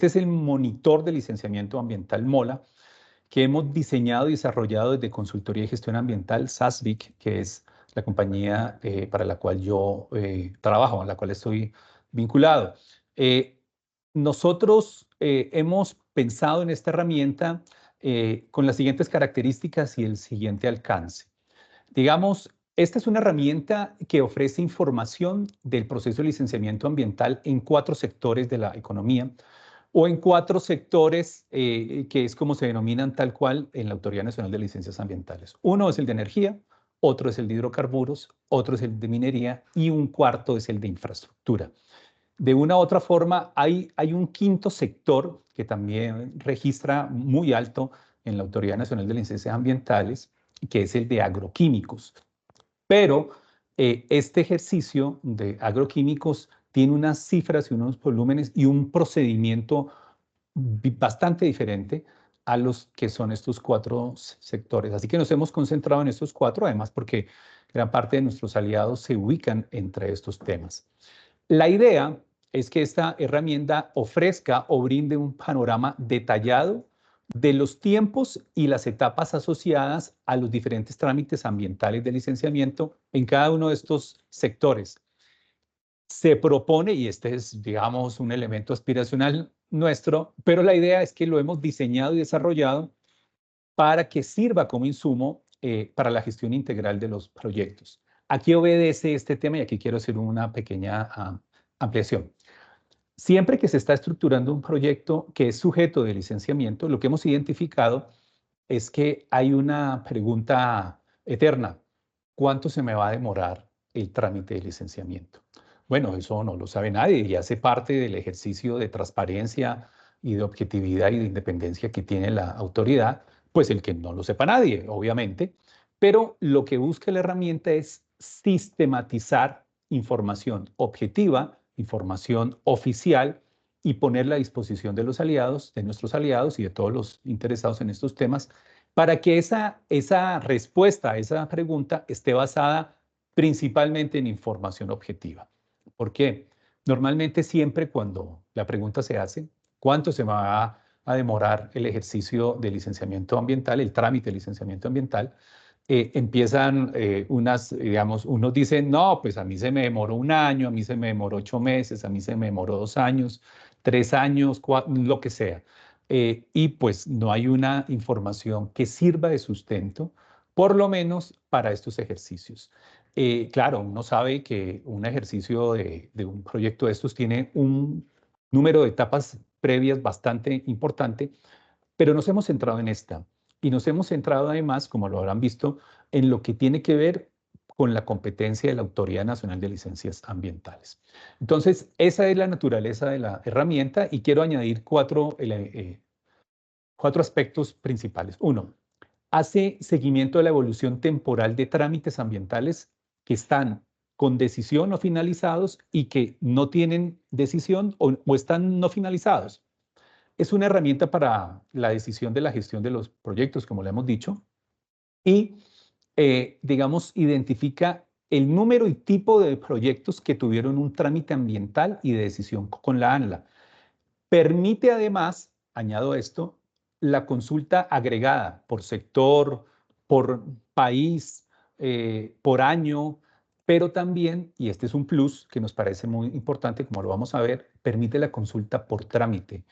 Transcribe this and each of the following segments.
Este es el monitor de licenciamiento ambiental MOLA, que hemos diseñado y desarrollado desde Consultoría y Gestión Ambiental, SASVIC, que es la compañía para la cual yo trabajo, a la cual estoy vinculado. Nosotros hemos pensado en esta herramienta con las siguientes características y el siguiente alcance. Digamos, esta es una herramienta que ofrece información del proceso de licenciamiento ambiental en 4 sectores de la economía o en 4 sectores que es como se denominan tal cual en la Autoridad Nacional de Licencias Ambientales. Uno es el de energía, otro es el de hidrocarburos, otro es el de minería y un cuarto es el de infraestructura. De una u otra forma, hay un quinto sector que también registra muy alto en la Autoridad Nacional de Licencias Ambientales, que es el de agroquímicos. Pero este ejercicio de agroquímicos tiene unas cifras y unos volúmenes y un procedimiento bastante diferente a los que son estos 4 sectores. Así que nos hemos concentrado en estos 4, además porque gran parte de nuestros aliados se ubican entre estos temas. La idea es que esta herramienta ofrezca o brinde un panorama detallado de los tiempos y las etapas asociadas a los diferentes trámites ambientales de licenciamiento en cada uno de estos sectores. Se propone, y este es, digamos, un elemento aspiracional nuestro, pero la idea es que lo hemos diseñado y desarrollado para que sirva como insumo para la gestión integral de los proyectos. Aquí obedece este tema y aquí quiero hacer una pequeña ampliación. Siempre que se está estructurando un proyecto que es sujeto de licenciamiento, lo que hemos identificado es que hay una pregunta eterna. ¿Cuánto se me va a demorar el trámite de licenciamiento? Bueno, eso no lo sabe nadie y hace parte del ejercicio de transparencia y de objetividad y de independencia que tiene la autoridad, pues el que no lo sepa nadie, obviamente, pero lo que busca la herramienta es sistematizar información objetiva, información oficial y ponerla a disposición de los aliados, de nuestros aliados y de todos los interesados en estos temas, para que esa respuesta a esa pregunta esté basada principalmente en información objetiva. ¿Por qué? Normalmente siempre cuando la pregunta se hace, ¿cuánto se va a demorar el ejercicio de licenciamiento ambiental, el trámite de licenciamiento ambiental? Empiezan digamos, unos dicen, no, pues a mí se me demoró 1 año, a mí se me demoró 8 meses, a mí se me demoró 2 años, 3 años, 4, lo que sea. Y pues no hay una información que sirva de sustento, por lo menos para estos ejercicios. Claro, uno sabe que un ejercicio de un proyecto de estos tiene un número de etapas previas bastante importante, pero nos hemos centrado en esta y nos hemos centrado además, como lo habrán visto, en lo que tiene que ver con la competencia de la Autoridad Nacional de Licencias Ambientales. Entonces, esa es la naturaleza de la herramienta y quiero añadir 4 aspectos principales. Uno, hace seguimiento de la evolución temporal de trámites ambientales que están con decisión o finalizados y que no tienen decisión o están no finalizados. Es una herramienta para la decisión de la gestión de los proyectos, como le hemos dicho, y, digamos, identifica el número y tipo de proyectos que tuvieron un trámite ambiental y de decisión con la ANLA. Permite además, añado esto, la consulta agregada por sector, por país, por año, pero también, y este es un plus que nos parece muy importante, como lo vamos a ver, permite la consulta por trámite,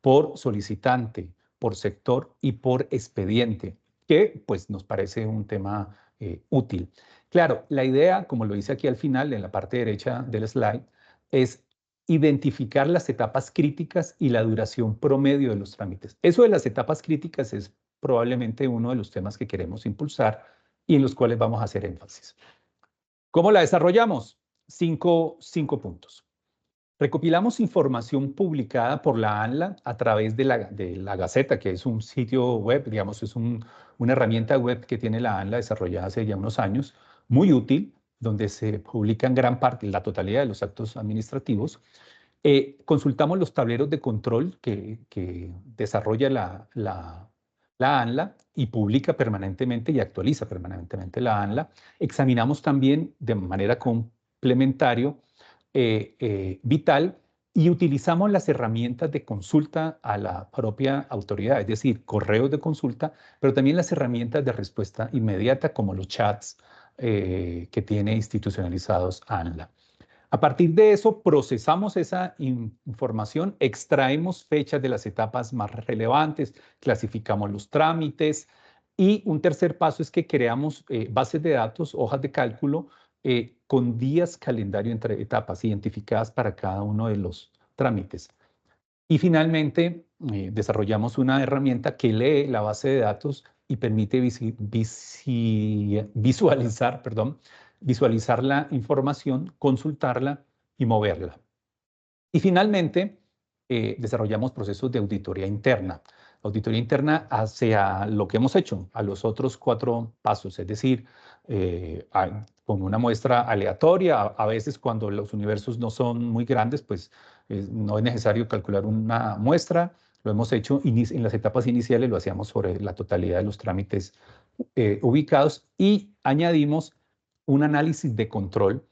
por solicitante, por sector y por expediente, que pues nos parece un tema útil. Claro, la idea, como lo dice aquí al final, en la parte derecha del slide, es identificar las etapas críticas y la duración promedio de los trámites. Eso de las etapas críticas es probablemente uno de los temas que queremos impulsar y en los cuales vamos a hacer énfasis. ¿Cómo la desarrollamos? Cinco puntos. Recopilamos información publicada por la ANLA a través de la Gaceta, que es un sitio web, digamos, es una herramienta web que tiene la ANLA desarrollada hace ya unos años, muy útil, donde se publican gran parte, la totalidad de los actos administrativos. Consultamos los tableros de control que desarrolla la ANLA y publica permanentemente y actualiza permanentemente la ANLA. Examinamos también de manera complementaria vital Y utilizamos las herramientas de consulta a la propia autoridad, es decir, correos de consulta, pero también las herramientas de respuesta inmediata como los chats que tiene institucionalizados ANLA. A partir de eso, procesamos esa información, extraemos fechas de las etapas más relevantes, clasificamos los trámites y un tercer paso es que creamos bases de datos, hojas de cálculo con días calendario entre etapas identificadas para cada uno de los trámites. Y finalmente, desarrollamos una herramienta que lee la base de datos y permite visualizar la información, consultarla y moverla. Y finalmente, desarrollamos procesos de auditoría interna. Auditoría interna hacia lo que hemos hecho, a los otros 4 pasos, es decir, con una muestra aleatoria, a veces cuando los universos no son muy grandes, pues no es necesario calcular una muestra. Lo hemos hecho en las etapas iniciales, lo hacíamos sobre la totalidad de los trámites ubicados y añadimos un análisis de control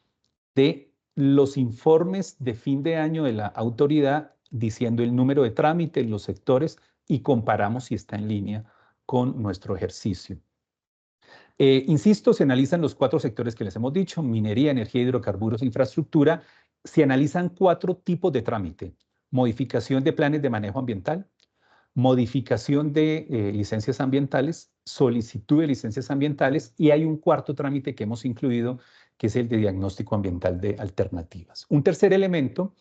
de los informes de fin de año de la autoridad diciendo el número de trámites, los sectores y comparamos si está en línea con nuestro ejercicio. Insisto, se analizan los 4 sectores que les hemos dicho, minería, energía, hidrocarburos, infraestructura. Se analizan 4 tipos de trámite. Modificación de planes de manejo ambiental, modificación de licencias ambientales, solicitud de licencias ambientales y hay un cuarto trámite que hemos incluido que es el de diagnóstico ambiental de alternativas. Un tercer elemento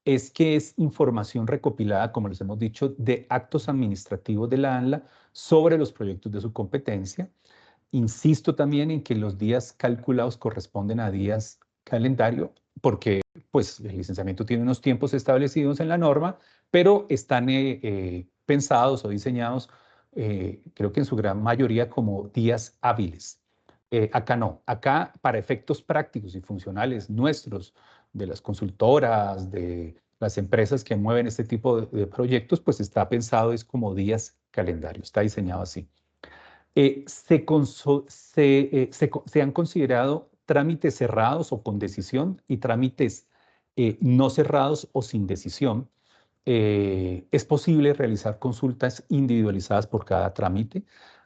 es que es información recopilada, como les hemos dicho, de actos administrativos de la ANLA sobre los proyectos de su competencia. Insisto también en que los días calculados corresponden a días calendario, porque pues, el licenciamiento tiene unos tiempos establecidos en la norma, pero están pensados o diseñados, creo que en su gran mayoría, como días hábiles. Acá no, acá para efectos prácticos y funcionales nuestros, de las consultoras, de las empresas que mueven este tipo de proyectos, pues está pensado es como días calendario, está diseñado así. Se han considerado trámites cerrados o con decisión y trámites no cerrados o sin decisión. Es posible realizar consultas individualizadas por cada trámite.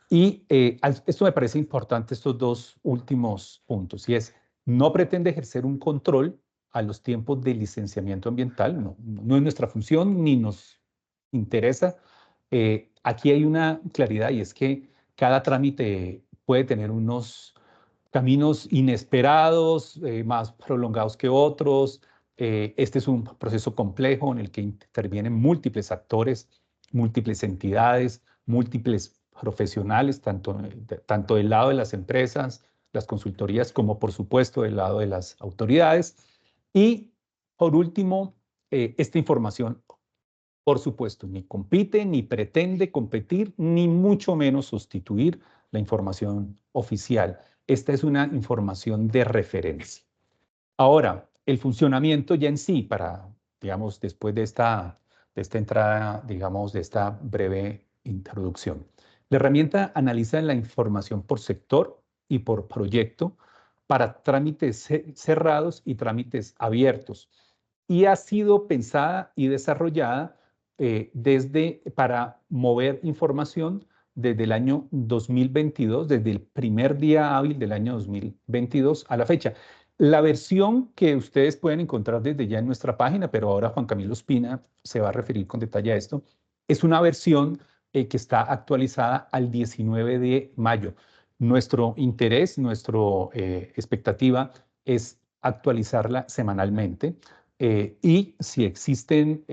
Y esto me parece importante, estos 2 últimos puntos, y es, no pretende ejercer un control a los tiempos de licenciamiento ambiental, no es nuestra función ni nos interesa. Aquí hay una claridad y es que cada trámite puede tener unos caminos inesperados, más prolongados que otros. Este es un proceso complejo en el que intervienen múltiples actores, múltiples entidades, múltiples profesionales, tanto del lado de las empresas, las consultorías, como por supuesto del lado de las autoridades. Y por último, esta información por supuesto, ni compite, ni pretende competir, ni mucho menos sustituir la información oficial. Esta es una información de referencia. Ahora, el funcionamiento ya en sí, digamos, después de esta entrada, digamos, de esta breve introducción. La herramienta analiza la información por sector y por proyecto para trámites cerrados y trámites abiertos. Y ha sido pensada y desarrollada para mover información desde el año 2022, desde el primer día hábil del año 2022 a la fecha. La versión que ustedes pueden encontrar desde ya en nuestra página, pero ahora Juan Camilo Espina se va a referir con detalle a esto, es una versión que está actualizada al 19 de mayo. Nuestro interés, nuestra expectativa es actualizarla semanalmente y si existen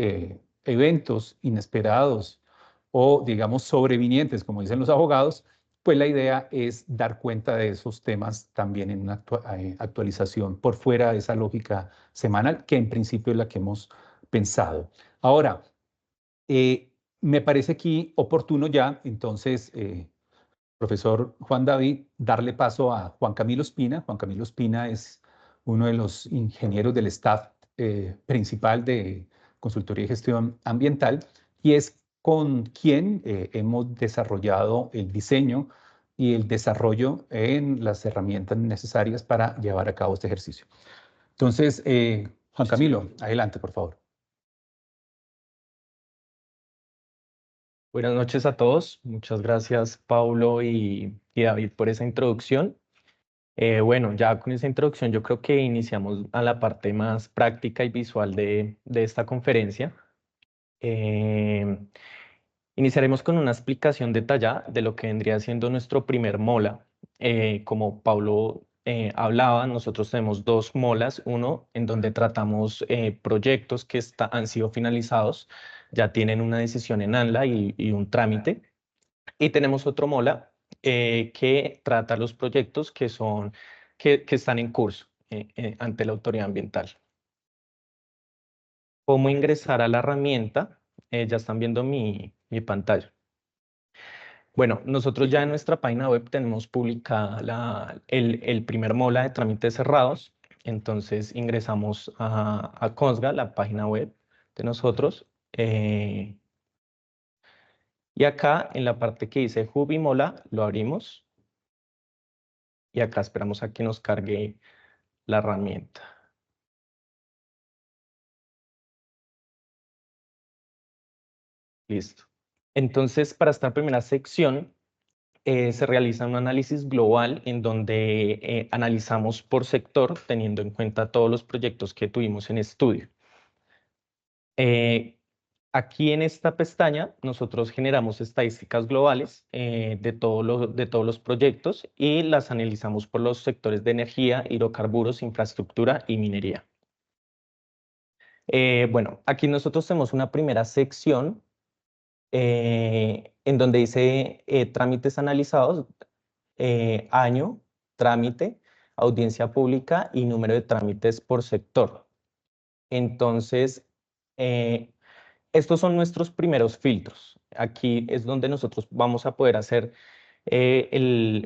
eventos inesperados o, digamos, sobrevinientes, como dicen los abogados, pues la idea es dar cuenta de esos temas también en una actualización por fuera de esa lógica semanal, que en principio es la que hemos pensado. Ahora, me parece aquí oportuno ya, entonces, profesor Juan David, darle paso a Juan Camilo Espina. Juan Camilo Espina es uno de los ingenieros del staff principal de Consultoría y Gestión Ambiental y es con quien hemos desarrollado el diseño y el desarrollo en las herramientas necesarias para llevar a cabo este ejercicio. Entonces, Juan Camilo, adelante, por favor. Buenas noches a todos. Muchas gracias, Paulo y David, por esa introducción. Bueno, ya con esa introducción yo creo que iniciamos a la parte más práctica y visual de esta conferencia. Eh, Iniciaremos con una explicación detallada de lo que vendría siendo nuestro primer mola. Como Paulo hablaba, nosotros tenemos dos molas, uno en donde tratamos proyectos que han sido finalizados, ya tienen una decisión en ANLA y un trámite. Y tenemos otro mola que trata los proyectos que están en curso ante la autoridad ambiental. ¿Cómo ingresar a la herramienta? Ya están viendo mi pantalla. Bueno, nosotros ya en nuestra página web tenemos publicada el primer mola de trámites cerrados. Entonces ingresamos a Cosga, la página web de nosotros. Y acá en la parte que dice Hub y Mola, lo abrimos. Y acá esperamos a que nos cargue la herramienta. Listo. Entonces, para esta primera sección, se realiza un análisis global en donde analizamos por sector, teniendo en cuenta todos los proyectos que tuvimos en estudio. Aquí en esta pestaña, nosotros generamos estadísticas globales de todos los proyectos y las analizamos por los sectores de energía, hidrocarburos, infraestructura y minería. Bueno, aquí nosotros tenemos una primera sección en donde dice trámites analizados, año, trámite, audiencia pública y número de trámites por sector. Entonces, estos son nuestros primeros filtros. Aquí es donde nosotros vamos a poder hacer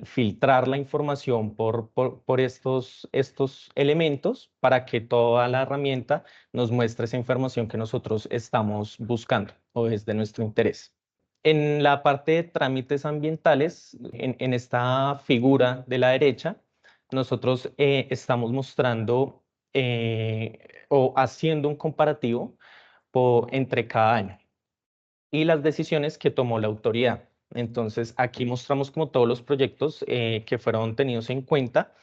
filtrar la información por estos elementos para que toda la herramienta nos muestre esa información que nosotros estamos buscando o es de nuestro interés. En la parte de trámites ambientales, en esta figura de la derecha, nosotros estamos mostrando o haciendo un comparativo entre cada año y las decisiones que tomó la autoridad. Entonces, aquí mostramos como todos los proyectos que fueron tenidos en cuenta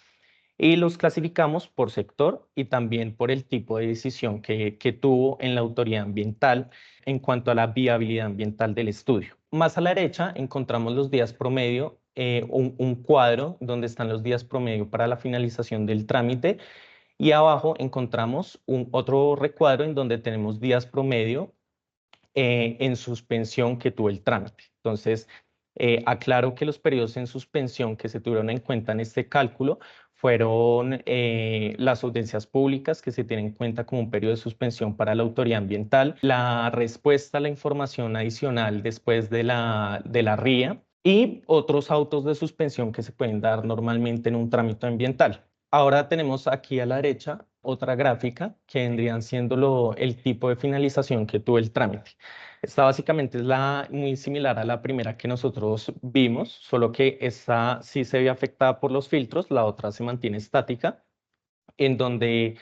y los clasificamos por sector y también por el tipo de decisión que tuvo en la autoridad ambiental en cuanto a la viabilidad ambiental del estudio. Más a la derecha encontramos los días promedio, un cuadro donde están los días promedio para la finalización del trámite y abajo encontramos otro recuadro en donde tenemos días promedio en suspensión que tuvo el trámite. Entonces, aclaro que los periodos en suspensión que se tuvieron en cuenta en este cálculo fueron las audiencias públicas que se tienen en cuenta como un periodo de suspensión para la autoridad ambiental, la respuesta a la información adicional después de la RIA y otros autos de suspensión que se pueden dar normalmente en un trámite ambiental. Ahora tenemos aquí a la derecha otra gráfica que vendrían siendo el tipo de finalización que tuvo el trámite. Esta básicamente es muy similar a la primera que nosotros vimos, solo que esta sí se ve afectada por los filtros, la otra se mantiene estática, en donde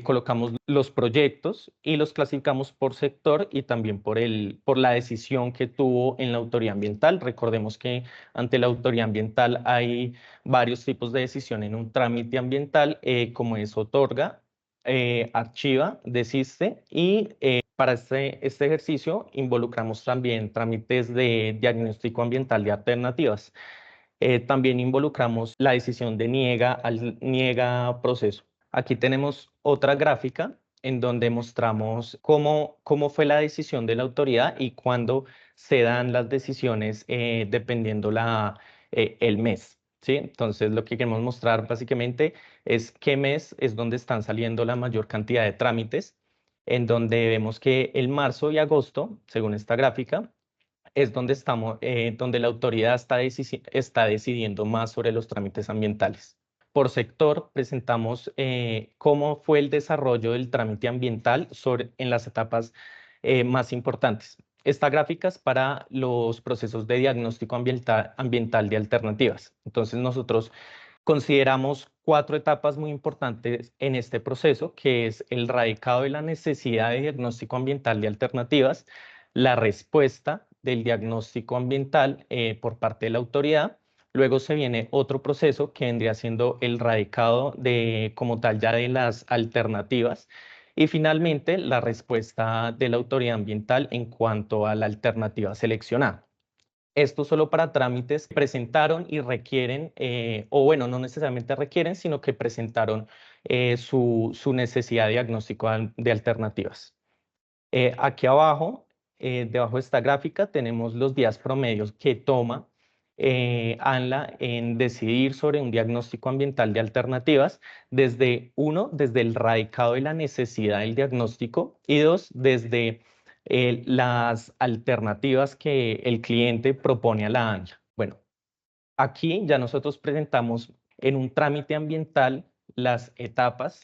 colocamos los proyectos y los clasificamos por sector y también por la decisión que tuvo en la autoridad ambiental. Recordemos que ante la autoridad ambiental hay varios tipos de decisión en un trámite ambiental, como es otorga, archiva, desiste y para este ejercicio involucramos también trámites de diagnóstico ambiental de alternativas. También involucramos la decisión de niega proceso. Aquí tenemos otra gráfica en donde mostramos cómo fue la decisión de la autoridad y cuándo se dan las decisiones dependiendo el mes. ¿Sí? Entonces, lo que queremos mostrar básicamente es qué mes es donde están saliendo la mayor cantidad de trámites, en donde vemos que el marzo y agosto, según esta gráfica, es donde la autoridad está decidiendo más sobre los trámites ambientales. Por sector, presentamos cómo fue el desarrollo del trámite ambiental en las etapas más importantes. Esta gráfica es para los procesos de diagnóstico ambiental de alternativas. Entonces, nosotros consideramos 4 etapas muy importantes en este proceso, que es el radicado de la necesidad de diagnóstico ambiental de alternativas, la respuesta del diagnóstico ambiental por parte de la autoridad. Luego se viene otro proceso que vendría siendo el radicado como tal ya de las alternativas. Y finalmente, la respuesta de la autoridad ambiental en cuanto a la alternativa seleccionada. Esto solo para trámites que presentaron y requieren, o bueno, no necesariamente requieren, sino que presentaron su necesidad de diagnóstico de alternativas. Aquí abajo, debajo de esta gráfica, tenemos los días promedios que toma ANLA en decidir sobre un diagnóstico ambiental de alternativas, desde el radicado de la necesidad del diagnóstico, y dos, desde las alternativas que el cliente propone a la ANLA. Bueno, aquí ya nosotros presentamos en un trámite ambiental las etapas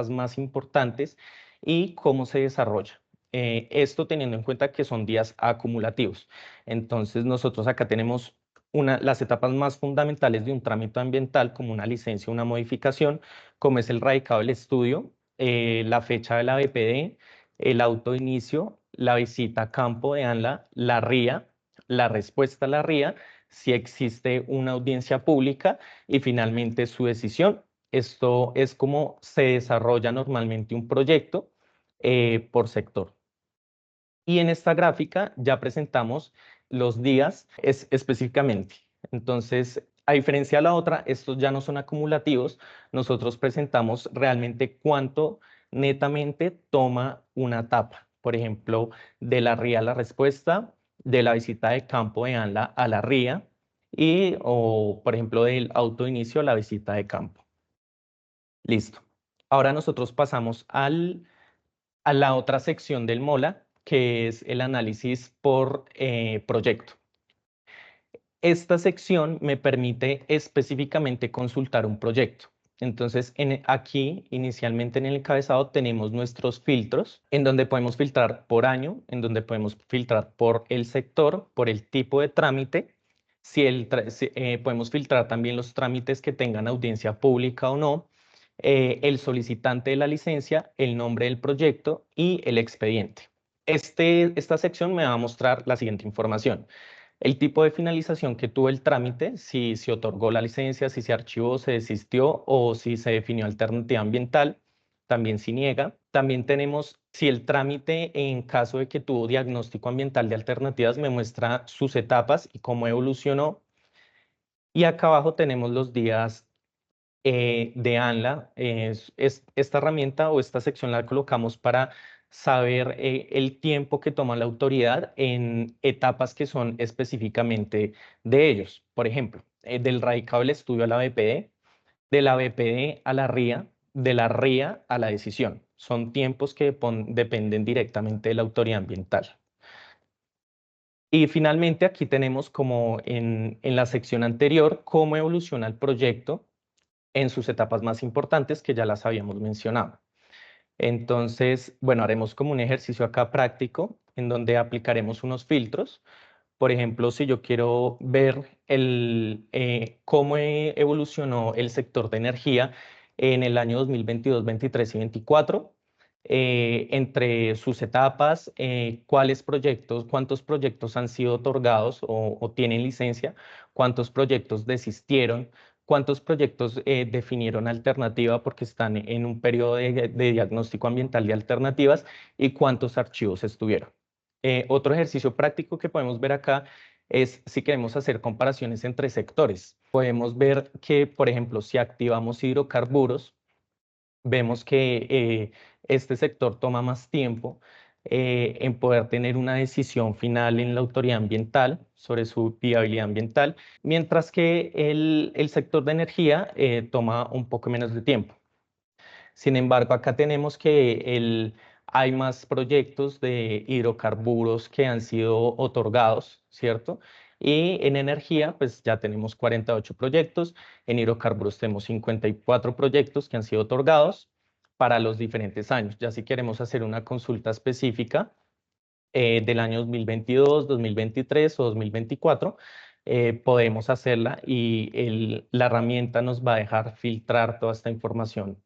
más importantes y cómo se desarrolla. Esto teniendo en cuenta que son días acumulativos. Entonces nosotros acá tenemos las etapas más fundamentales de un trámite ambiental, como una licencia, una modificación, como es el radicado del estudio, la fecha de la BPD, el auto de inicio, la visita a campo de ANLA, la RIA, la respuesta a la RIA, si existe una audiencia pública y finalmente su decisión. Esto es como se desarrolla normalmente un proyecto por sector. Y en esta gráfica ya presentamos los días específicamente. Entonces, a diferencia de la otra, estos ya no son acumulativos. Nosotros presentamos realmente cuánto netamente toma una etapa. Por ejemplo, de la RIA a la respuesta, de la visita de campo de ANLA a la RIA o, por ejemplo, del autoinicio a la visita de campo. Listo. Ahora nosotros pasamos a la otra sección del MOLA, que es el análisis por proyecto. Esta sección me permite específicamente consultar un proyecto. Entonces, aquí, inicialmente en el encabezado, tenemos nuestros filtros, en donde podemos filtrar por año, en donde podemos filtrar por el sector, por el tipo de trámite. Podemos filtrar también los trámites que tengan audiencia pública o no, el solicitante de la licencia, el nombre del proyecto y el expediente. Esta sección me va a mostrar la siguiente información: el tipo de finalización que tuvo el trámite, si se otorgó la licencia, si se archivó, se desistió o si se definió alternativa ambiental, también si niega. También tenemos si el trámite, en caso de que tuvo diagnóstico ambiental de alternativas, me muestra sus etapas y cómo evolucionó. Y acá abajo tenemos los días de ANLA. Esta herramienta o esta sección la colocamos para saber el tiempo que toma la autoridad en etapas que son específicamente de ellos. Por ejemplo, del radicado del estudio a la BPD, de la BPD a la RIA, de la RIA a la decisión. Son tiempos que dependen directamente de la autoridad ambiental. Y finalmente aquí tenemos, como en la sección anterior, cómo evoluciona el proyecto en sus etapas más importantes, que ya las habíamos mencionado. Entonces, bueno, haremos como un ejercicio acá práctico en donde aplicaremos unos filtros. Por ejemplo, si yo quiero ver cómo evolucionó el sector de energía en el año 2022, 23 y 24, entre sus etapas, cuántos proyectos han sido otorgados o tienen licencia, cuántos proyectos desistieron, cuántos proyectos definieron alternativa porque están en un periodo de diagnóstico ambiental de alternativas y cuántos archivos estuvieron. Otro ejercicio práctico que podemos ver acá es si queremos hacer comparaciones entre sectores. Podemos ver que, por ejemplo, si activamos hidrocarburos, vemos que este sector toma más tiempo en poder tener una decisión final en la autoridad ambiental sobre su viabilidad ambiental, mientras que el sector de energía toma un poco menos de tiempo. Sin embargo, acá tenemos que hay más proyectos de hidrocarburos que han sido otorgados, ¿cierto? Y en energía, pues ya tenemos 48 proyectos, en hidrocarburos tenemos 54 proyectos que han sido otorgados para los diferentes años. Ya si queremos hacer una consulta específica del año 2022, 2023 o 2024, podemos hacerla y la herramienta nos va a dejar filtrar toda esta información.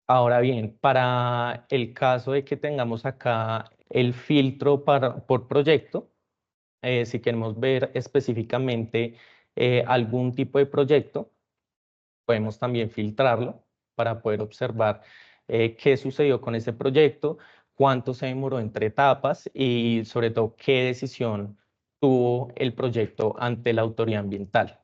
Ahora bien, para el caso de que tengamos acá el filtro por proyecto. Si queremos ver específicamente algún tipo de proyecto, podemos también filtrarlo para poder observar qué sucedió con ese proyecto, cuánto se demoró entre etapas y sobre todo qué decisión tuvo el proyecto ante la autoridad ambiental.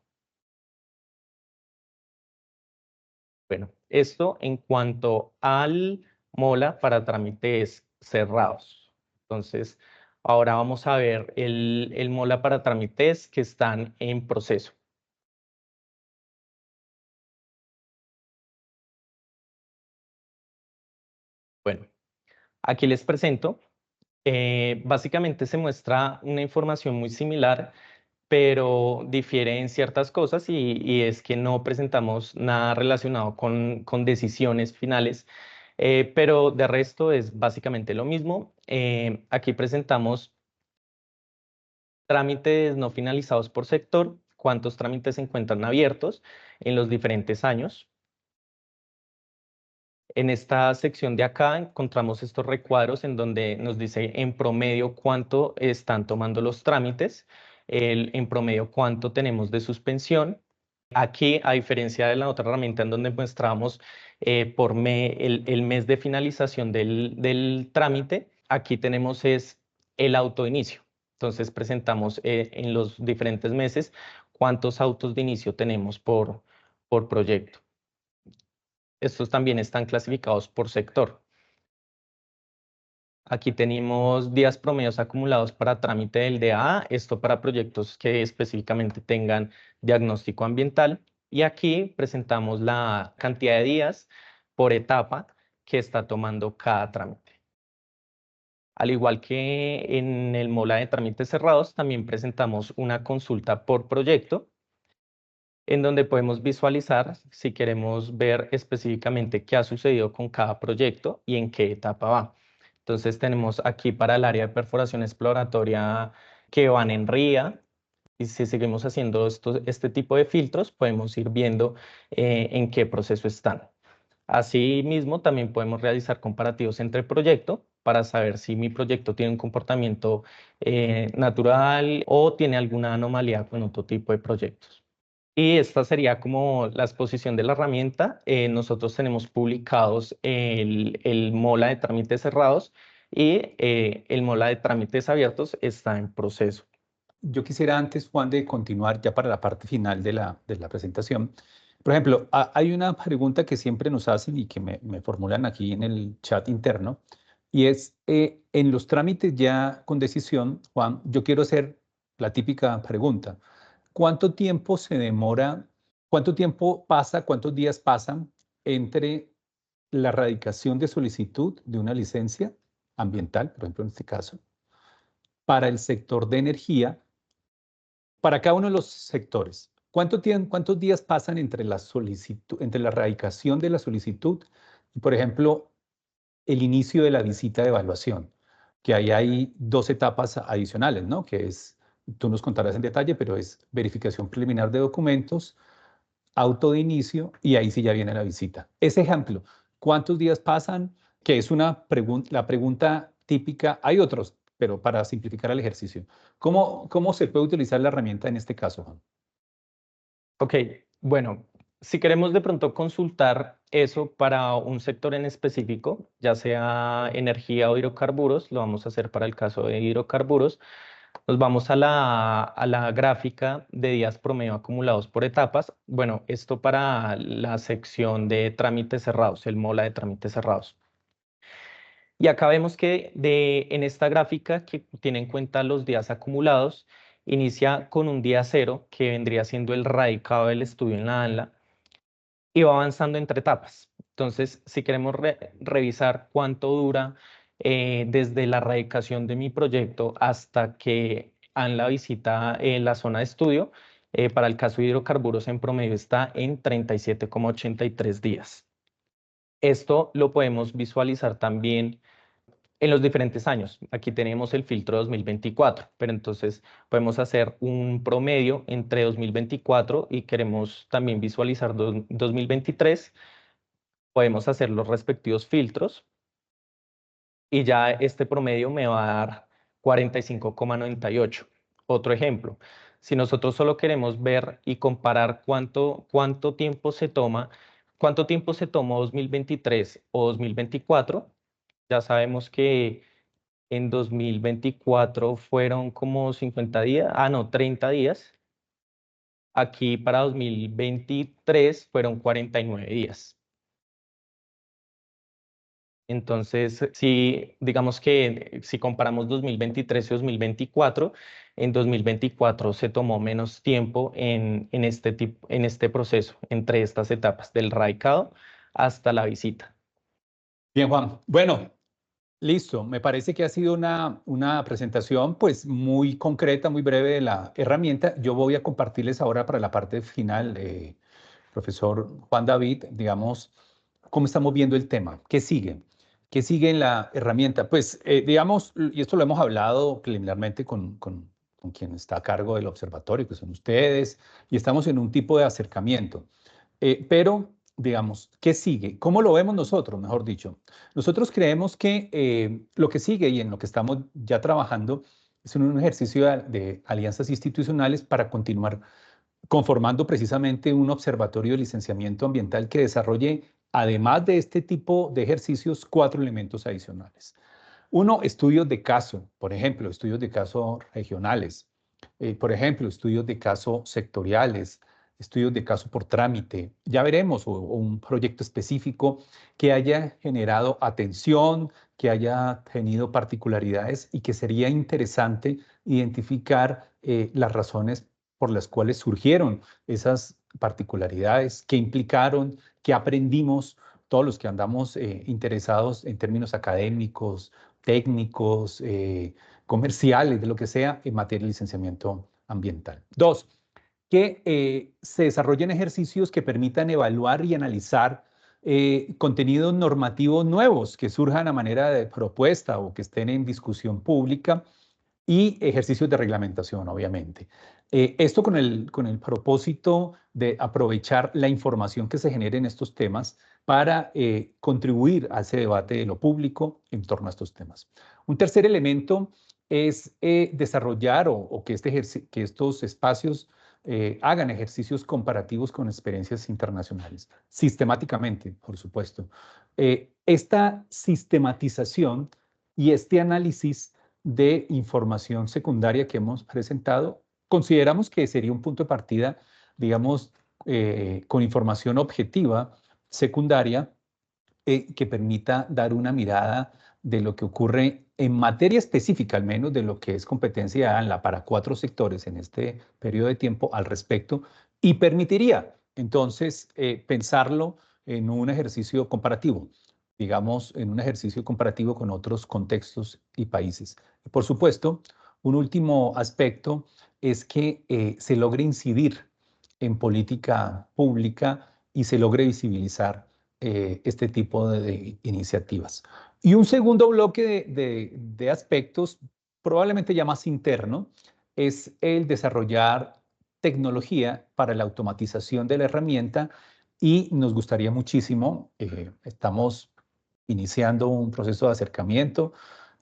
Bueno, esto en cuanto al MOLA para trámites cerrados. Entonces, ahora vamos a ver el MOLA para trámites que están en proceso. Bueno, aquí les presento. Básicamente se muestra una información muy similar, pero difiere en ciertas cosas y es que no presentamos nada relacionado con decisiones finales, pero de resto es básicamente lo mismo. Aquí presentamos trámites no finalizados por sector, cuántos trámites se encuentran abiertos en los diferentes años. En esta sección de acá encontramos estos recuadros en donde nos dice en promedio cuánto están tomando los trámites, en promedio cuánto tenemos de suspensión. Aquí, a diferencia de la otra herramienta en donde muestrábamos el mes de finalización del trámite, aquí tenemos es el autoinicio. Entonces presentamos en los diferentes meses cuántos autos de inicio tenemos por proyecto. Estos también están clasificados por sector. Aquí tenemos días promedios acumulados para trámite del DAA, esto para proyectos que específicamente tengan diagnóstico ambiental. Y aquí presentamos la cantidad de días por etapa que está tomando cada trámite. Al igual que en el MOLA de trámites cerrados, también presentamos una consulta por proyecto, en donde podemos visualizar si queremos ver específicamente qué ha sucedido con cada proyecto y en qué etapa va. Entonces tenemos aquí para el área de perforación exploratoria que van en RIA, y si seguimos haciendo este tipo de filtros, podemos ir viendo en qué proceso están. Asimismo, también podemos realizar comparativos entre proyectos para saber si mi proyecto tiene un comportamiento natural o tiene alguna anomalía con otro tipo de proyectos. Y esta sería como la exposición de la herramienta. Nosotros tenemos publicados el MOLA de trámites cerrados y el MOLA de trámites abiertos está en proceso. Yo quisiera antes, Juan, de continuar ya para la parte final de la presentación. Por ejemplo, hay una pregunta que siempre nos hacen y que me formulan aquí en el chat interno, y es, en los trámites ya con decisión, Juan, yo quiero hacer la típica pregunta. ¿Cuánto tiempo se demora, cuánto tiempo pasa, cuántos días pasan entre la radicación de solicitud de una licencia ambiental, por ejemplo, en este caso, para el sector de energía, para cada uno de los sectores? ¿Cuántos días pasan entre la solicitud, entre la radicación de la solicitud y, por ejemplo, el inicio de la visita de evaluación? Que ahí hay dos etapas adicionales, ¿no? Que es, tú nos contarás en detalle, pero es verificación preliminar de documentos, auto de inicio y ahí sí ya viene la visita. Ese ejemplo, ¿cuántos días pasan? Que es una pregunta, la pregunta típica. Hay otros, pero para simplificar el ejercicio. ¿Cómo se puede utilizar la herramienta en este caso, Juan? Ok, bueno, si queremos de pronto consultar eso para un sector en específico, ya sea energía o hidrocarburos, lo vamos a hacer para el caso de hidrocarburos. Nos vamos a la gráfica de días promedio acumulados por etapas. Bueno, esto para la sección de trámites cerrados, el MOLA de trámites cerrados. Y acá vemos que en esta gráfica que tiene en cuenta los días acumulados, inicia con un día cero, que vendría siendo el radicado del estudio en la ANLA, y va avanzando entre etapas. Entonces, si queremos revisar cuánto dura desde la radicación de mi proyecto hasta que ANLA visita la zona de estudio, para el caso de hidrocarburos en promedio está en 37,83 días. Esto lo podemos visualizar también en los diferentes años. Aquí tenemos el filtro 2024, pero entonces podemos hacer un promedio entre 2024 y queremos también visualizar 2023. Podemos hacer los respectivos filtros y ya este promedio me va a dar 45,98. Otro ejemplo, si nosotros solo queremos ver y comparar cuánto tiempo se toma, cuánto tiempo se tomó 2023 o 2024, ya sabemos que en 2024 fueron como 50 días, no, 30 días. Aquí para 2023 fueron 49 días. Entonces, si digamos que si comparamos 2023 y 2024, en 2024 se tomó menos tiempo en este proceso, entre estas etapas, del radicado hasta la visita. Bien, Juan. Bueno, listo. Me parece que ha sido una presentación pues muy concreta, muy breve de la herramienta. Yo voy a compartirles ahora para la parte final, profesor Juan David, digamos, cómo estamos viendo el tema. ¿Qué sigue? ¿Qué sigue en la herramienta? Pues, digamos, y esto lo hemos hablado preliminarmente con quien está a cargo del observatorio, que son ustedes, y estamos en un tipo de acercamiento. Pero, digamos, ¿qué sigue? ¿Cómo lo vemos nosotros, mejor dicho? Nosotros creemos que lo que sigue y en lo que estamos ya trabajando es un ejercicio de alianzas institucionales para continuar conformando precisamente un observatorio de licenciamiento ambiental que desarrolle, además de este tipo de ejercicios, 4 elementos adicionales. Uno, estudios de caso, por ejemplo, estudios de caso regionales, por ejemplo, estudios de caso sectoriales, estudios de caso por trámite, ya veremos, o un proyecto específico que haya generado atención, que haya tenido particularidades y que sería interesante identificar las razones por las cuales surgieron esas particularidades, qué implicaron, qué aprendimos todos los que andamos interesados en términos académicos, técnicos, comerciales, de lo que sea, en materia de licenciamiento ambiental. Dos, que se desarrollen ejercicios que permitan evaluar y analizar contenidos normativos nuevos que surjan a manera de propuesta o que estén en discusión pública y ejercicios de reglamentación, obviamente. Esto con el propósito de aprovechar la información que se genere en estos temas para contribuir a ese debate de lo público en torno a estos temas. Un tercer elemento es desarrollar o que estos espacios hagan ejercicios comparativos con experiencias internacionales, sistemáticamente, por supuesto. Esta sistematización y este análisis de información secundaria que hemos presentado, consideramos que sería un punto de partida, digamos, con información objetiva secundaria que permita dar una mirada de lo que ocurre en materia específica, al menos de lo que es competencia de ANLA para 4 sectores en este periodo de tiempo al respecto, y permitiría entonces pensarlo en un ejercicio comparativo, digamos, en un ejercicio comparativo con otros contextos y países. Y por supuesto, un último aspecto es que se logre incidir en política pública y se logre visibilizar este tipo de iniciativas. Y un segundo bloque de aspectos, probablemente ya más interno, es el desarrollar tecnología para la automatización de la herramienta y nos gustaría muchísimo, estamos iniciando un proceso de acercamiento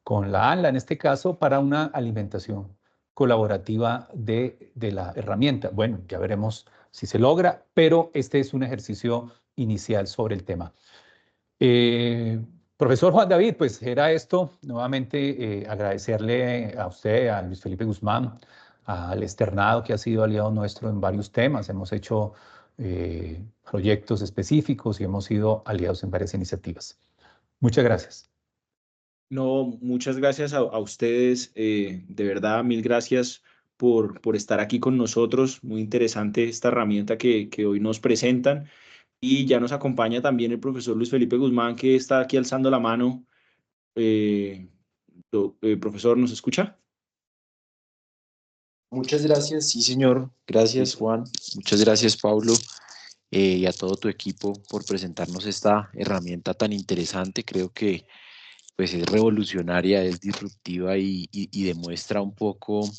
con la ANLA en este caso para una alimentación colaborativa de la herramienta. Bueno, ya veremos si se logra, pero este es un ejercicio inicial sobre el tema. Profesor Juan David, pues era esto, nuevamente agradecerle a usted, a Luis Felipe Guzmán, al externado que ha sido aliado nuestro en varios temas. Hemos hecho proyectos específicos y hemos sido aliados en varias iniciativas. Muchas gracias. No, muchas gracias a ustedes. De verdad, mil gracias por estar aquí con nosotros. Muy interesante esta herramienta que hoy nos presentan. Y ya nos acompaña también el profesor Luis Felipe Guzmán, que está aquí alzando la mano. Profesor, ¿nos escucha? Muchas gracias, sí señor. Gracias Juan. Muchas gracias Pablo y a todo tu equipo por presentarnos esta herramienta tan interesante. Creo que pues es revolucionaria, es disruptiva y demuestra un poco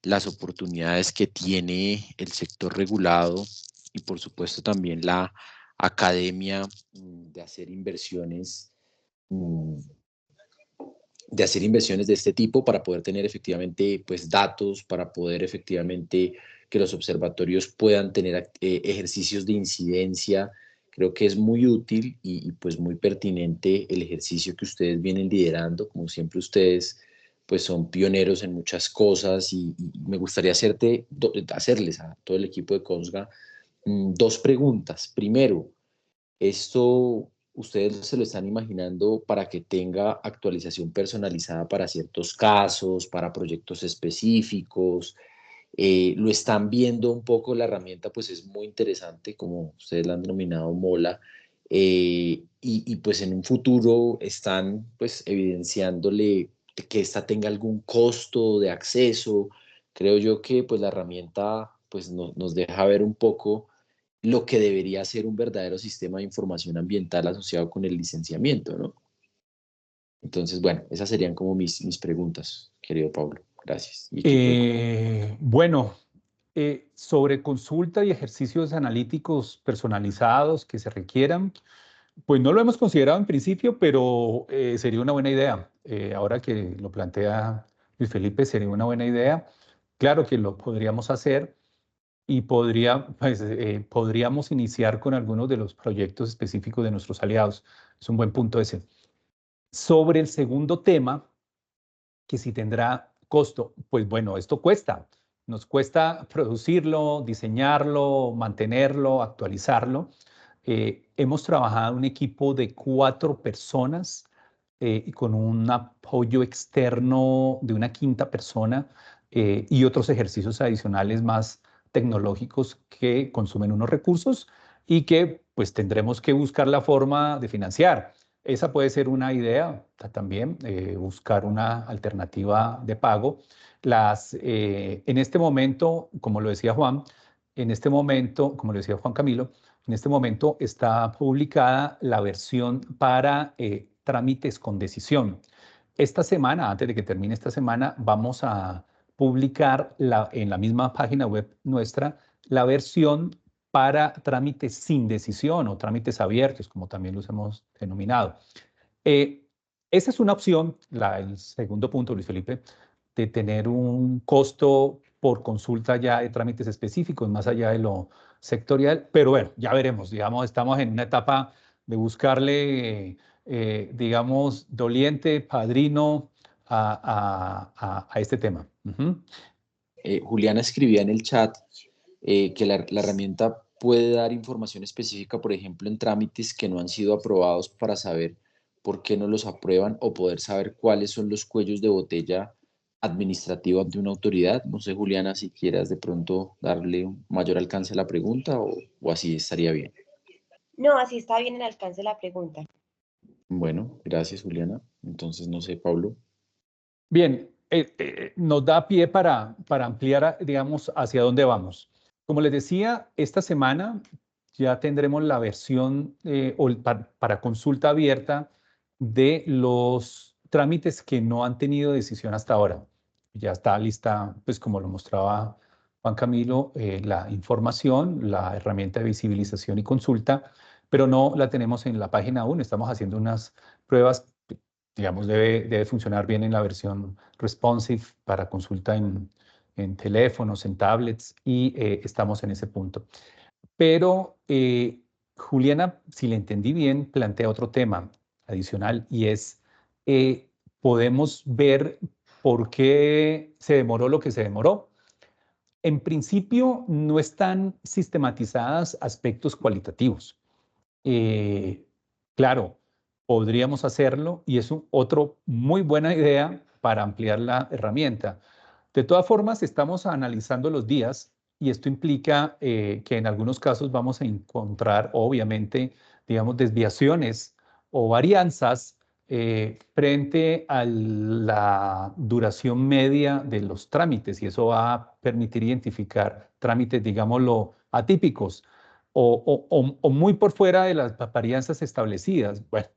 las oportunidades que tiene el sector regulado y por supuesto también la academia de hacer inversiones de hacer inversiones de este tipo para poder tener efectivamente pues datos, para poder efectivamente que los observatorios puedan tener ejercicios de incidencia. Creo que es muy útil pues muy pertinente el ejercicio que ustedes vienen liderando. Como siempre ustedes pues son pioneros en muchas cosas y me gustaría hacerles a todo el equipo de Cosga dos preguntas. Primero, esto ustedes se lo están imaginando para que tenga actualización personalizada para ciertos casos, para proyectos específicos. Lo están viendo un poco, la herramienta pues es muy interesante, como ustedes la han denominado Mola, pues en un futuro están pues evidenciándole que esta tenga algún costo de acceso. Creo yo que pues la herramienta pues nos deja ver un poco lo que debería ser un verdadero sistema de información ambiental asociado con el licenciamiento, ¿no? Entonces, bueno, esas serían como mis preguntas, querido Pablo. Gracias. Y equipo de... Bueno, sobre consulta y ejercicios analíticos personalizados que se requieran, pues no lo hemos considerado en principio, pero sería una buena idea. Ahora que lo plantea Luis Felipe, sería una buena idea. Claro que lo podríamos hacer y podríamos iniciar con algunos de los proyectos específicos de nuestros aliados. Es un buen punto ese. Sobre el segundo tema, que si tendrá costo, pues bueno, esto cuesta. Nos cuesta producirlo, diseñarlo, mantenerlo, actualizarlo. Hemos trabajado un equipo de 4 personas y con un apoyo externo de una quinta persona y otros ejercicios adicionales más tecnológicos que consumen unos recursos y que pues tendremos que buscar la forma de financiar. Esa puede ser una idea también, buscar una alternativa de pago. En este momento, como lo decía Juan, en este momento, como lo decía Juan Camilo, en este momento está publicada la versión para trámites con decisión. Esta semana, antes de que termine esta semana, vamos a publicar en la misma página web nuestra la versión para trámites sin decisión o trámites abiertos, como también los hemos denominado. Esa es una opción, el segundo punto, Luis Felipe, de tener un costo por consulta ya de trámites específicos, más allá de lo sectorial, pero bueno, ya veremos, digamos, estamos en una etapa de buscarle, digamos, doliente, padrino a este tema. Juliana escribía en el chat que la herramienta puede dar información específica, por ejemplo, en trámites que no han sido aprobados para saber por qué no los aprueban o poder saber cuáles son los cuellos de botella administrativo ante una autoridad. No sé, Juliana, si quieras de pronto darle un mayor alcance a la pregunta o así estaría bien. No, así está bien el alcance de la pregunta. Bueno, gracias, Juliana. Entonces, no sé, Pablo. Bien, nos da pie para ampliar, digamos, hacia dónde vamos. Como les decía, esta semana ya tendremos la versión para consulta abierta de los trámites que no han tenido decisión hasta ahora. Ya está lista, pues como lo mostraba Juan Camilo, la información, la herramienta de visibilización y consulta, pero no la tenemos en la página aún. Estamos haciendo unas pruebas, digamos, debe funcionar bien en la versión responsive para consulta en teléfonos, en tablets, y estamos en ese punto. Pero Juliana, si le entendí bien, plantea otro tema adicional y es, podemos ver por qué se demoró lo que se demoró. En principio, no están sistematizadas aspectos cualitativos. Claro, podríamos hacerlo y es otro muy buena idea para ampliar la herramienta. De todas formas, estamos analizando los días y esto implica que en algunos casos vamos a encontrar, obviamente, digamos, desviaciones o varianzas frente a la duración media de los trámites y eso va a permitir identificar trámites, digámoslo, atípicos o muy por fuera de las varianzas establecidas. Bueno,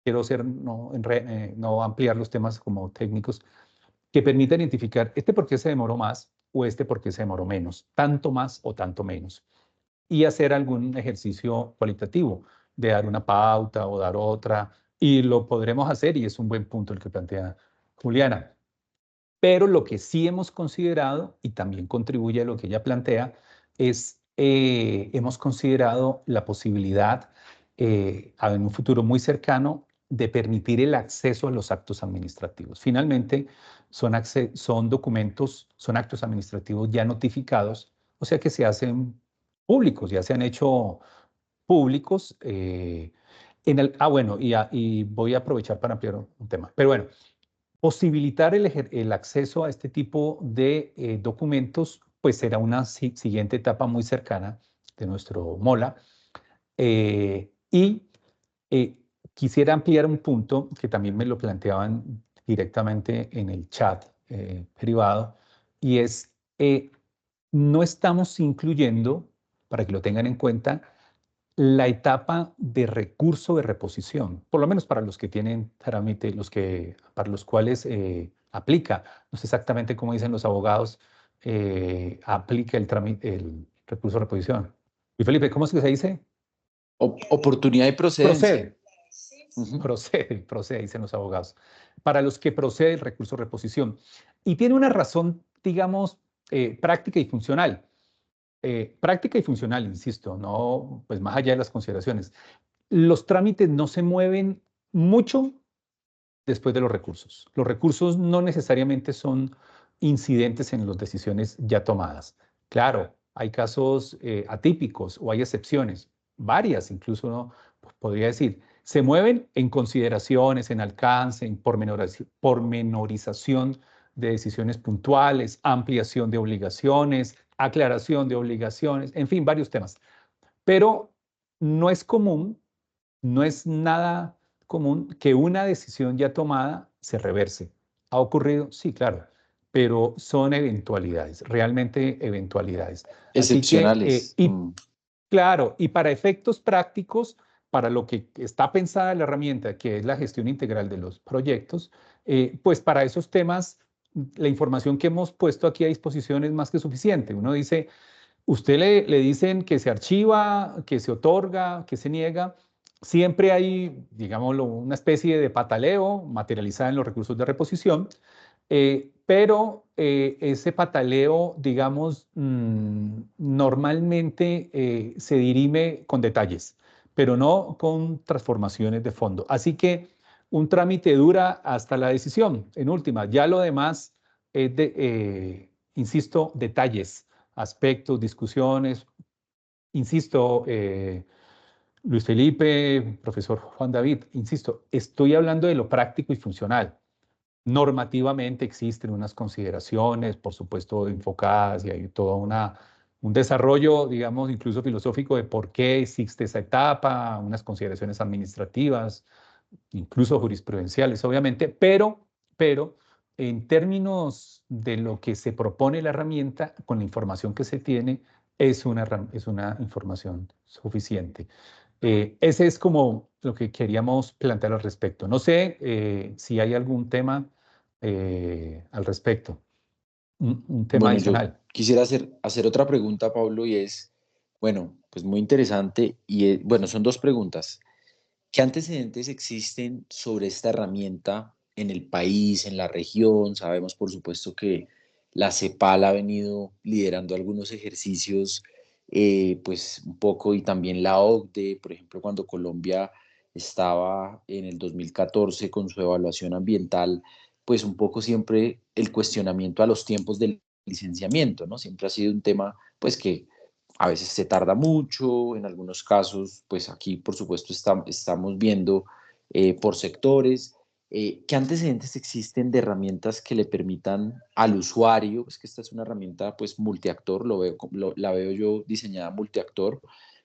quiero no ampliar los temas como técnicos que permitan identificar este por qué se demoró más o este por qué se demoró menos, tanto más o tanto menos, y hacer algún ejercicio cualitativo de dar una pauta o dar otra y lo podremos hacer, y es un buen punto el que plantea Juliana. Pero lo que sí hemos considerado, y también contribuye a lo que ella plantea, es, hemos considerado la posibilidad, en un futuro muy cercano, de permitir el acceso a los actos administrativos. Finalmente, son documentos, son actos administrativos ya notificados, o sea que se hacen públicos, ya se han hecho públicos. Bueno, y voy a aprovechar para ampliar un tema. Pero bueno, posibilitar el acceso a este tipo de documentos, pues será una siguiente etapa muy cercana de nuestro MOLA. Y quisiera ampliar un punto que también me lo planteaban directamente en el chat privado, y es, no estamos incluyendo, para que lo tengan en cuenta, la etapa de recurso de reposición, por lo menos para los que tienen trámite, para los cuales aplica, no sé exactamente cómo dicen los abogados, aplica el recurso de reposición. Y Felipe, ¿cómo es que se dice? Oportunidad de procedencia. Procede, dicen los abogados. Para los que procede el recurso de reposición. Y tiene una razón, digamos, práctica y funcional. Práctica y funcional, insisto, no, pues más allá de las consideraciones. Los trámites no se mueven mucho después de los recursos. Los recursos no necesariamente son incidentes en las decisiones ya tomadas. Claro, hay casos atípicos o hay excepciones, varias incluso, ¿no? Podría decir, se mueven en consideraciones, en alcance, en pormenorización de decisiones puntuales, ampliación de obligaciones, aclaración de obligaciones, en fin, varios temas. Pero no es común, no es nada común que una decisión ya tomada se reverse. ¿Ha ocurrido? Sí, claro, pero son eventualidades, realmente eventualidades. Excepcionales. Claro, y para efectos prácticos, para lo que está pensada la herramienta, que es la gestión integral de los proyectos, pues para esos temas, la información que hemos puesto aquí a disposición es más que suficiente. Uno dice, usted le dicen que se archiva, que se otorga, que se niega. Siempre hay, digámoslo, una especie de pataleo materializada en los recursos de reposición, pero ese pataleo, digamos, normalmente se dirime con detalles, pero no con transformaciones de fondo. Así que un trámite dura hasta la decisión, en última. Ya lo demás es insisto, detalles, aspectos, discusiones. Insisto, Luis Felipe, profesor Juan David, insisto, estoy hablando de lo práctico y funcional. Normativamente existen unas consideraciones, por supuesto, enfocadas, y hay todo un desarrollo, digamos, incluso filosófico de por qué existe esa etapa, unas consideraciones administrativas, incluso jurisprudenciales, obviamente, pero en términos de lo que se propone la herramienta, con la información que se tiene, es una información suficiente. Ese es como lo que queríamos plantear al respecto. No sé si hay algún tema al respecto, un tema Bueno, yo adicional. quisiera hacer otra pregunta, Pablo, y es, bueno, pues muy interesante, y bueno, son dos preguntas. ¿Qué antecedentes existen sobre esta herramienta en el país, en la región? Sabemos, por supuesto, que la CEPAL ha venido liderando algunos ejercicios, pues un poco, y también la OCDE, por ejemplo, cuando Colombia estaba en el 2014 con su evaluación ambiental, pues un poco siempre el cuestionamiento a los tiempos del licenciamiento, ¿no? Siempre ha sido un tema, pues que a veces se tarda mucho, en algunos casos, pues aquí por supuesto estamos viendo por sectores. ¿Qué antecedentes existen de herramientas que le permitan al usuario? Es que esta es una herramienta pues multiactor, la veo yo diseñada multiactor,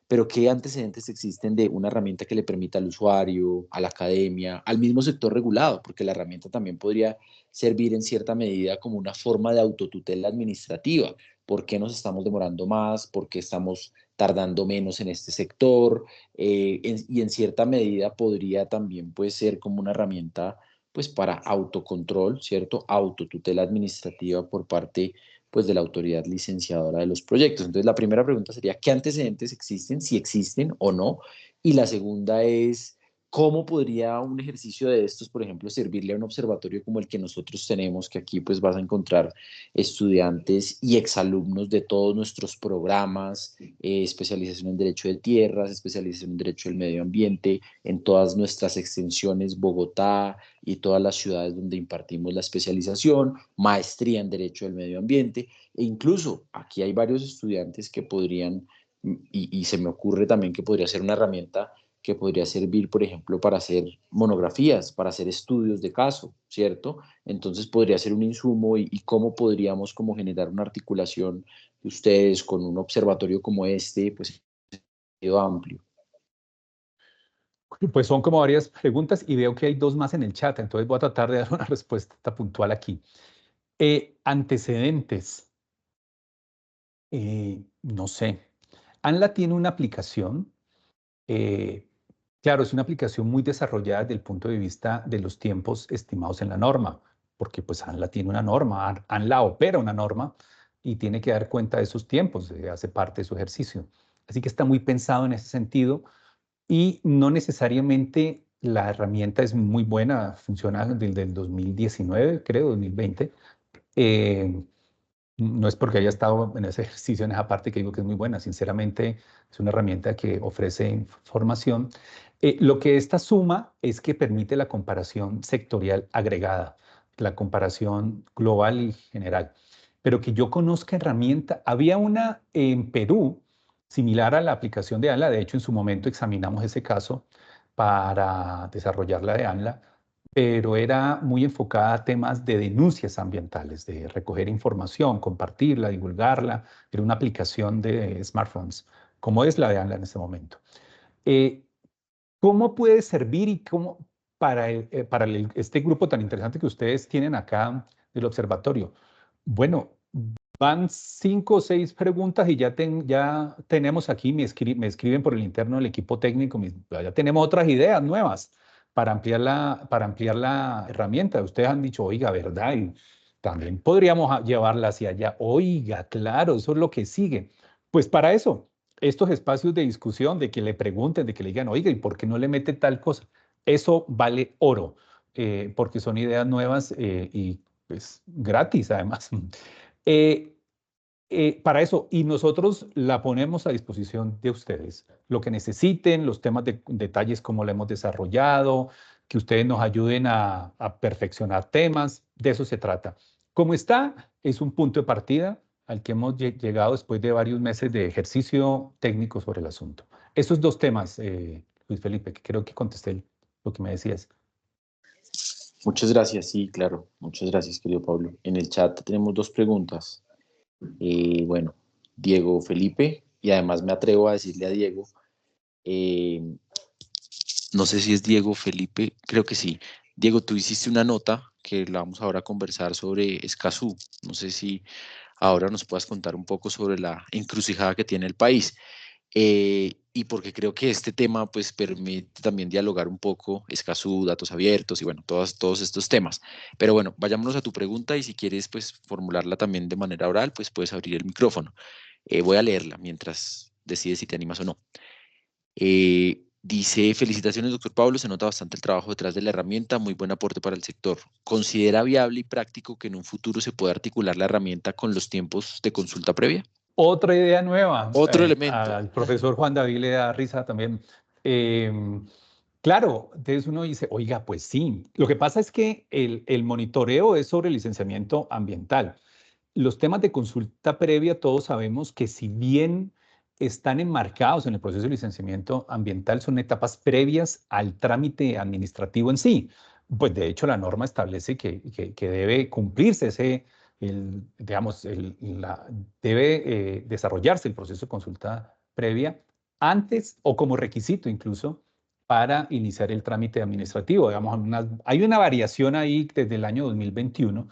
pero ¿qué antecedentes existen de una herramienta que le permita al usuario, a la academia, al mismo sector regulado? Porque la herramienta también podría servir en cierta medida como una forma de autotutela administrativa. ¿Por qué nos estamos demorando más? ¿Por qué estamos tardando menos en este sector? Y en cierta medida podría también pues, ser como una herramienta pues, para autocontrol, ¿cierto? Autotutela administrativa por parte pues, de la autoridad licenciadora de los proyectos. Entonces, la primera pregunta sería, ¿qué antecedentes existen? Si existen o no. Y la segunda es, ¿Cómo podría un ejercicio de estos, por ejemplo, servirle a un observatorio como el que nosotros tenemos, que aquí pues vas a encontrar estudiantes y exalumnos de todos nuestros programas, especialización en Derecho de Tierras, especialización en Derecho del Medio Ambiente, en todas nuestras extensiones, Bogotá y todas las ciudades donde impartimos la especialización, maestría en Derecho del Medio Ambiente, e incluso aquí hay varios estudiantes que podrían, y se me ocurre también que podría ser una herramienta que podría servir, por ejemplo, para hacer monografías, para hacer estudios de caso, ¿cierto? Entonces podría ser un insumo y cómo podríamos como generar una articulación de ustedes con un observatorio como este, pues amplio. Pues son como varias preguntas y veo que hay dos más en el chat, entonces voy a tratar de dar una respuesta puntual aquí. Antecedentes. No sé. ANLA tiene una aplicación. Claro, es una aplicación muy desarrollada desde el punto de vista de los tiempos estimados en la norma, porque pues ANLA tiene una norma, ANLA opera una norma y tiene que dar cuenta de esos tiempos, hace parte de su ejercicio. Así que está muy pensado en ese sentido y no necesariamente la herramienta es muy buena, funciona desde el 2019, creo, 2020. No es porque haya estado en ese ejercicio, en esa parte que digo que es muy buena. Sinceramente, es una herramienta que ofrece información. Lo que esta suma es que permite la comparación sectorial agregada, la comparación global y general. Pero que yo conozca herramienta, había una en Perú similar a la aplicación de ANLA. De hecho, en su momento examinamos ese caso para desarrollar la de ANLA, pero era muy enfocada a temas de denuncias ambientales, de recoger información, compartirla, divulgarla. Era una aplicación de smartphones, como es la de ANLA en este momento. ¿Cómo puede servir y cómo para, este grupo tan interesante que ustedes tienen acá del observatorio? Bueno, van 5 o 6 preguntas y ya tenemos aquí, me escriben por el interno del equipo técnico, ya tenemos otras ideas nuevas para ampliar la herramienta. Ustedes han dicho, oiga, ¿verdad? Y también podríamos llevarla hacia allá. Oiga, claro, eso es lo que sigue. Pues para eso, estos espacios de discusión, de que le pregunten, de que le digan, oiga, ¿y por qué no le mete tal cosa? Eso vale oro, porque son ideas nuevas y pues gratis además. Para eso, y nosotros la ponemos a disposición de ustedes. Lo que necesiten, los temas de detalles, cómo la hemos desarrollado, que ustedes nos ayuden a perfeccionar temas, de eso se trata. Como está, es un punto de partida al que hemos llegado después de varios meses de ejercicio técnico sobre el asunto. Esos dos temas, Luis Felipe, que creo que contesté lo que me decías. Muchas gracias, sí, claro. Muchas gracias, querido Pablo. En el chat tenemos dos preguntas. Bueno, Diego Felipe, y además me atrevo a decirle a Diego, no sé si es Diego Felipe, creo que sí. Diego, tú hiciste una nota que la vamos ahora a conversar sobre Escazú. No sé si ahora nos puedas contar un poco sobre la encrucijada que tiene el país. Y porque creo que este tema pues permite también dialogar un poco Escazú, datos abiertos y bueno, todos estos temas. Pero bueno, vayámonos a tu pregunta y si quieres pues formularla también de manera oral, pues puedes abrir el micrófono. Voy a leerla mientras decides si te animas o no. Dice, felicitaciones, doctor Pablo, se nota bastante el trabajo detrás de la herramienta, muy buen aporte para el sector. ¿Considera viable y práctico que en un futuro se pueda articular la herramienta con los tiempos de consulta previa? Otra idea nueva. Otro elemento. Al profesor Juan David le da risa también. Claro, entonces uno dice, oiga, pues sí. Lo que pasa es que el monitoreo es sobre licenciamiento ambiental. Los temas de consulta previa, todos sabemos que si bien están enmarcados en el proceso de licenciamiento ambiental, son etapas previas al trámite administrativo en sí. Pues de hecho la norma establece que debe cumplirse debe desarrollarse el proceso de consulta previa antes o como requisito incluso para iniciar el trámite administrativo. Digamos, hay una variación ahí desde el año 2021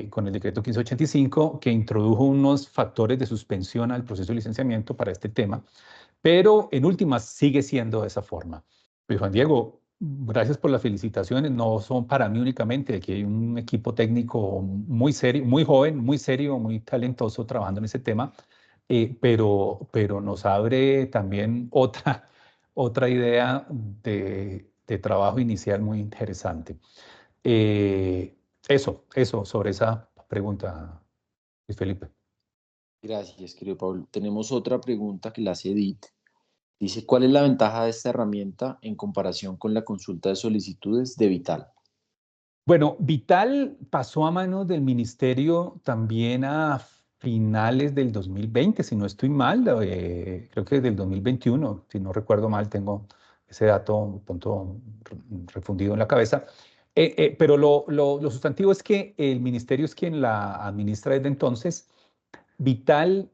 con el decreto 1585 que introdujo unos factores de suspensión al proceso de licenciamiento para este tema, pero en últimas sigue siendo de esa forma. Pues Juan Diego, gracias por las felicitaciones, no son para mí únicamente, aquí hay un equipo técnico muy serio, muy joven, muy serio, muy talentoso trabajando en ese tema, pero nos abre también otra idea de trabajo inicial muy interesante. Eso sobre esa pregunta, Luis Felipe. Gracias, querido Pablo. Tenemos otra pregunta que la hace Edith. Dice, ¿cuál es la ventaja de esta herramienta en comparación con la consulta de solicitudes de Vital? Bueno, Vital pasó a manos del ministerio también a finales del 2020, si no estoy mal, creo que del 2021, si no recuerdo mal, tengo ese dato un punto refundido en la cabeza. Pero lo sustantivo es que el ministerio es quien la administra desde entonces. Vital,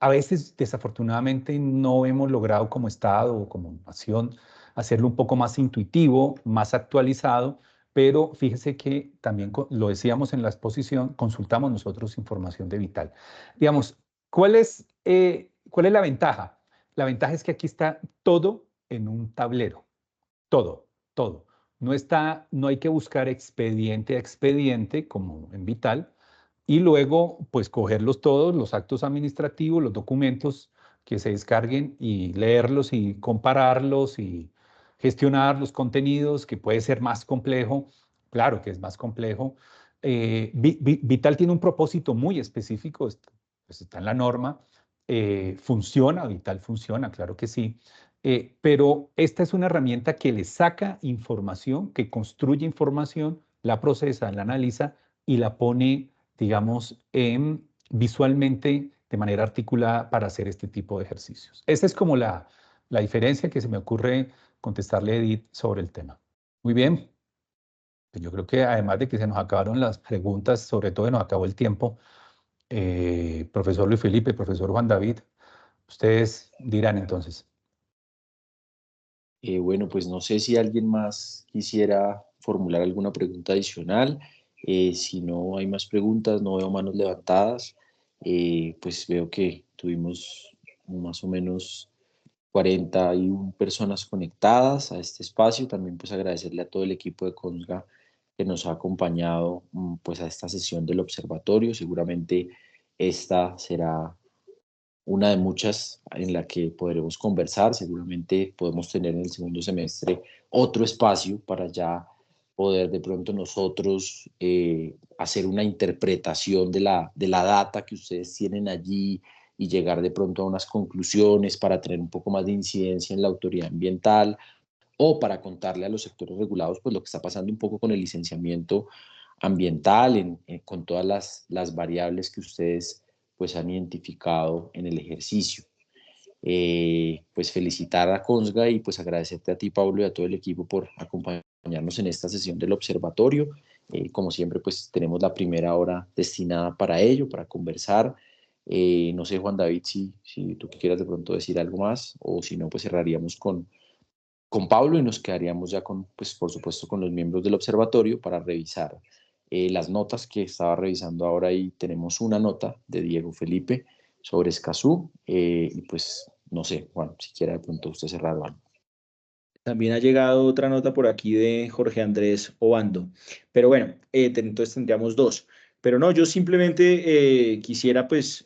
a veces desafortunadamente no hemos logrado como Estado o como nación hacerlo un poco más intuitivo, más actualizado, pero fíjese que también lo decíamos en la exposición, consultamos nosotros información de Vital. Digamos, ¿cuál es la ventaja? La ventaja es que aquí está todo en un tablero, todo. No hay que buscar expediente a expediente como en Vital, y luego pues cogerlos todos, los actos administrativos, los documentos que se descarguen y leerlos y compararlos y gestionar los contenidos, que puede ser más complejo, claro que es más complejo. Vital tiene un propósito muy específico, pues está en la norma, Vital funciona, claro que sí, pero esta es una herramienta que le saca información, que construye información, la procesa, la analiza y la pone, digamos, visualmente de manera articulada para hacer este tipo de ejercicios. Esa es como la diferencia que se me ocurre contestarle a Edith sobre el tema. Muy bien. Pues yo creo que además de que se nos acabaron las preguntas, sobre todo se nos acabó el tiempo, profesor Luis Felipe, profesor Juan David, ustedes dirán entonces. Bueno, pues no sé si alguien más quisiera formular alguna pregunta adicional. Si no hay más preguntas, no veo manos levantadas. Pues veo que tuvimos más o menos 41 personas conectadas a este espacio. También pues agradecerle a todo el equipo de CONSGA que nos ha acompañado pues a esta sesión del observatorio. Seguramente esta será una de muchas en la que podremos conversar. Seguramente podemos tener en el segundo semestre otro espacio para ya poder de pronto nosotros hacer una interpretación de la data que ustedes tienen allí y llegar de pronto a unas conclusiones para tener un poco más de incidencia en la autoridad ambiental o para contarle a los sectores regulados pues lo que está pasando un poco con el licenciamiento ambiental, con todas las variables que ustedes pues han identificado en el ejercicio. Pues felicitar a CONSGA y pues agradecerte a ti, Pablo, y a todo el equipo por acompañarnos en esta sesión del observatorio. Como siempre, pues tenemos la primera hora destinada para ello, para conversar. No sé, Juan David, si tú quieras de pronto decir algo más, o si no, pues cerraríamos con Pablo y nos quedaríamos ya con, pues por supuesto, con los miembros del observatorio para revisar las notas que estaba revisando ahora, y tenemos una nota de Diego Felipe sobre Escazú, y pues no sé, Juan, si quiera de pronto usted cerrar algo. También ha llegado otra nota por aquí de Jorge Andrés Obando. Pero bueno, entonces tendríamos dos. Pero no, yo simplemente quisiera pues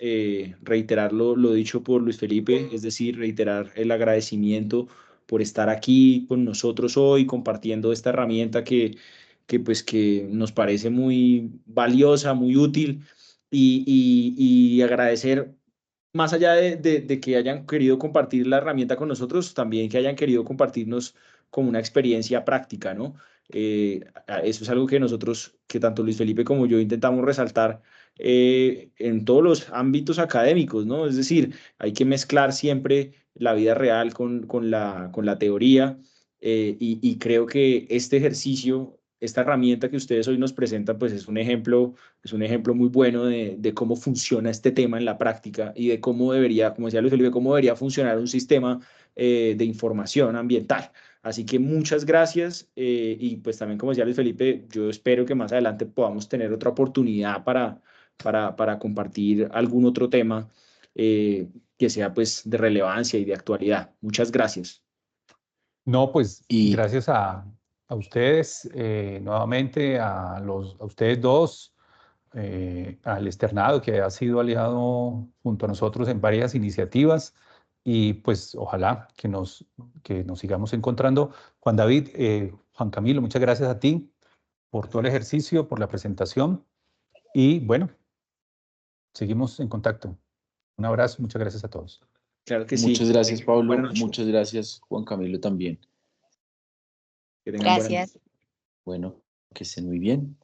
reiterar lo dicho por Luis Felipe, es decir, reiterar el agradecimiento por estar aquí con nosotros hoy compartiendo esta herramienta que nos parece muy valiosa, muy útil y agradecer más allá de que hayan querido compartir la herramienta con nosotros, también que hayan querido compartirnos como una experiencia práctica, ¿no? Eso es algo que nosotros, que tanto Luis Felipe como yo intentamos resaltar en todos los ámbitos académicos, ¿no? Es decir, hay que mezclar siempre la vida real con la teoría, y creo que este ejercicio, esta herramienta que ustedes hoy nos presentan, pues es un ejemplo muy bueno de cómo funciona este tema en la práctica y de cómo debería, como decía Luis Felipe, cómo debería funcionar un sistema de información ambiental. Así que muchas gracias, y pues también como decía Luis Felipe, yo espero que más adelante podamos tener otra oportunidad para compartir algún otro tema que sea pues de relevancia y de actualidad. Muchas gracias. No, pues Y gracias a ustedes, nuevamente a ustedes dos, al externado que ha sido aliado junto a nosotros en varias iniciativas. y pues ojalá que nos sigamos encontrando. Juan David, Juan Camilo, muchas gracias a ti por todo el ejercicio, por la presentación y bueno, seguimos en contacto. Un abrazo, muchas gracias a todos. Claro que sí. Muchas gracias, Pablo. Buenas noches. Muchas gracias, Juan Camilo, también. Que tengan buenas Gracias. noches. Bueno, que estén muy bien.